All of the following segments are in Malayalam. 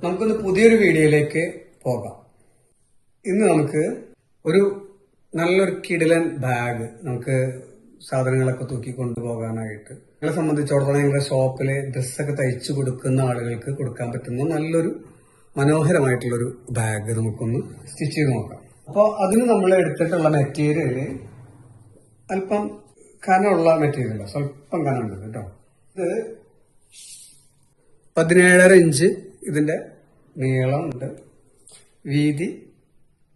നമുക്കൊന്ന് പുതിയൊരു വീഡിയോയിലേക്ക് പോകാം. ഇന്ന് നമുക്ക് ഒരു നല്ലൊരു കിടിലൻ ബാഗ് നമുക്ക് സാധനങ്ങളൊക്കെ തൂക്കി കൊണ്ടുപോകാനായിട്ട് ഞങ്ങളെ സംബന്ധിച്ചിടത്തോളം ഞങ്ങളുടെ ഷോപ്പിലെ ഡ്രസ്സൊക്കെ തയ്ച്ചു കൊടുക്കുന്ന ആളുകൾക്ക് കൊടുക്കാൻ പറ്റുന്ന നല്ലൊരു മനോഹരമായിട്ടുള്ളൊരു ബാഗ് നമുക്കൊന്ന് സ്റ്റിച്ച് ചെയ്ത് നോക്കാം. അപ്പോൾ അതിന് നമ്മൾ എടുത്തിട്ടുള്ള മെറ്റീരിയല് അല്പം കനമുള്ള മെറ്റീരിയൽ, സ്വല്പം കനമുണ്ട് കേട്ടോ. ഇത് 17.5 ഇഞ്ച് ഇതിന്റെ നീളം ഉണ്ട്, വീതി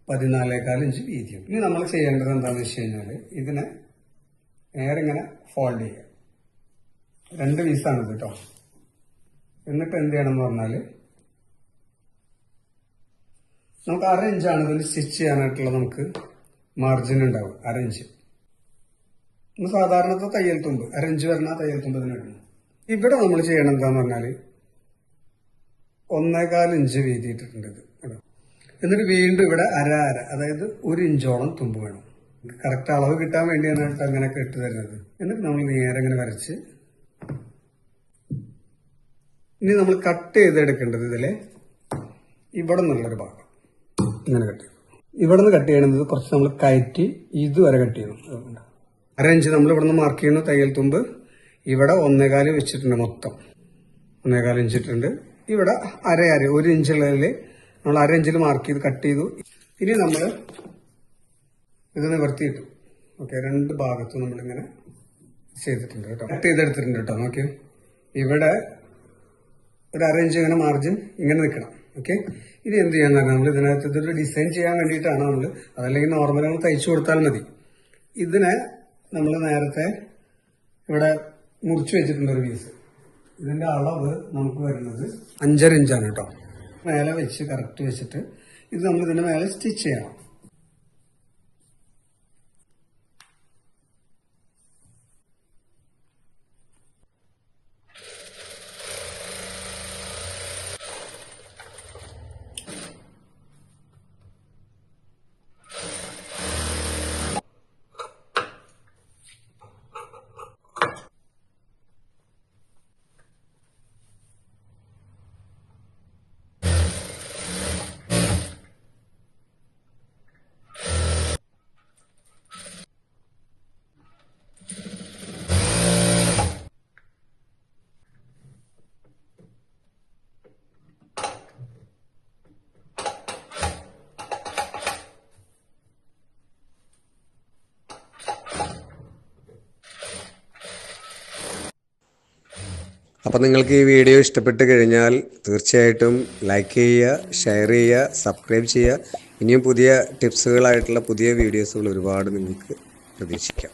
14.25 ഇഞ്ച് വീതിയും. ഇനി നമ്മൾ ചെയ്യേണ്ടത് എന്താണെന്ന് വെച്ച് കഴിഞ്ഞാല് ഇതിനെ നേരെ ഇങ്ങനെ ഫോൾഡ് ചെയ്യുക. 2 പീസാണിത് കേട്ടോ. എന്നിട്ട് എന്ത് ചെയ്യണം എന്ന് പറഞ്ഞാല് നമുക്ക് 1/2 ഇഞ്ചാണ് ഇതിൽ സ്റ്റിച്ച് ചെയ്യാനായിട്ടുള്ള നമുക്ക് മാർജിൻ ഉണ്ടാവും. 1/2 ഇഞ്ച് സാധാരണത്തെ തയ്യൽ തുമ്പ് 1/2 ഇഞ്ച് വരുന്ന തയ്യൽ തുമ്പ് ഇതിനിടണം. ഇവിടെ നമ്മൾ ചെയ്യണം എന്താന്ന് പറഞ്ഞാല് 1.25 ഇഞ്ച് വീതി ഇട്ടിട്ടുണ്ട് ഇത്. എന്നിട്ട് വീണ്ടും ഇവിടെ അര അതായത് 1 ഇഞ്ചോളം തുമ്പ് വേണം. കറക്റ്റ് അളവ് കിട്ടാൻ വേണ്ടിയാണ് അങ്ങനെയൊക്കെ ഇട്ട് തരുന്നത്. എന്നിട്ട് നമ്മൾ നേരെ ഇങ്ങനെ വരച്ച് ഇനി നമ്മൾ കട്ട് ചെയ്തെടുക്കേണ്ടത് ഇതിലെ ഇവിടെ നിന്നുള്ളൊരു ഭാഗം ഇങ്ങനെ കട്ട് ചെയ്യും. ഇവിടെ നിന്ന് കട്ട് ചെയ്യണത് കുറച്ച് നമ്മൾ കയറ്റി ഇതുവരെ കട്ട് ചെയ്യണം. 1/2 ഇഞ്ച് നമ്മൾ ഇവിടെ നിന്ന് മാർക്ക് ചെയ്യുന്ന തയ്യൽ തുമ്പ് ഇവിടെ 1.25 വെച്ചിട്ടുണ്ട്. മൊത്തം 1.25 ഇഞ്ച് ഇട്ടിട്ടുണ്ട്. ഇവിടെ 1 ഇഞ്ചുള്ളതിൽ നമ്മൾ 1/2 ഇഞ്ചിൽ മാർക്ക് ചെയ്ത് കട്ട് ചെയ്തു. ഇനി നമ്മൾ ഇത് നിവർത്തിയിട്ടു. ഓക്കെ, 2 ഭാഗത്തും നമ്മളിങ്ങനെ ചെയ്തിട്ടുണ്ട് കേട്ടോ, കട്ട് ചെയ്തെടുത്തിട്ടുണ്ട് കേട്ടോ. നോക്കിയോ, ഇവിടെ ഒരു 1/2 ഇഞ്ച് ഇങ്ങനെ മാർജിൻ ഇങ്ങനെ നിൽക്കണം. ഓക്കെ, ഇനി എന്ത് ചെയ്യാൻ പറഞ്ഞാൽ നമ്മൾ ഇതിനകത്ത് ഇതൊരു ഡിസൈൻ ചെയ്യാൻ വേണ്ടിയിട്ടാണ് നമ്മൾ, അതല്ലെങ്കിൽ നോർമൽ നമ്മൾ തയ്ച്ചു കൊടുത്താൽ മതി. ഇതിനെ നമ്മൾ നേരത്തെ ഇവിടെ മുറിച്ചു വെച്ചിട്ടുണ്ട് ഒരു പീസ്. ഇതിന്റെ അളവ് നമുക്ക് വരുന്നത് 5.5 ഇഞ്ചാണ് കേട്ടോ. മേലെ വെച്ച് കറക്റ്റ് വെച്ചിട്ട് ഇത് നമ്മൾ ഇതിന്റെ മേലെ സ്റ്റിച്ച് ചെയ്യണം. അപ്പോൾ നിങ്ങൾക്ക് ഈ വീഡിയോ ഇഷ്ടപ്പെട്ട് കഴിഞ്ഞാൽ തീർച്ചയായിട്ടും ലൈക്ക് ചെയ്യുക, ഷെയർ ചെയ്യുക, സബ്സ്ക്രൈബ് ചെയ്യുക. ഇനിയും പുതിയ ടിപ്സുകളായിട്ടുള്ള പുതിയ വീഡിയോസുകൾ ഒരുപാട് നിങ്ങൾക്ക് പ്രതീക്ഷിക്കാം.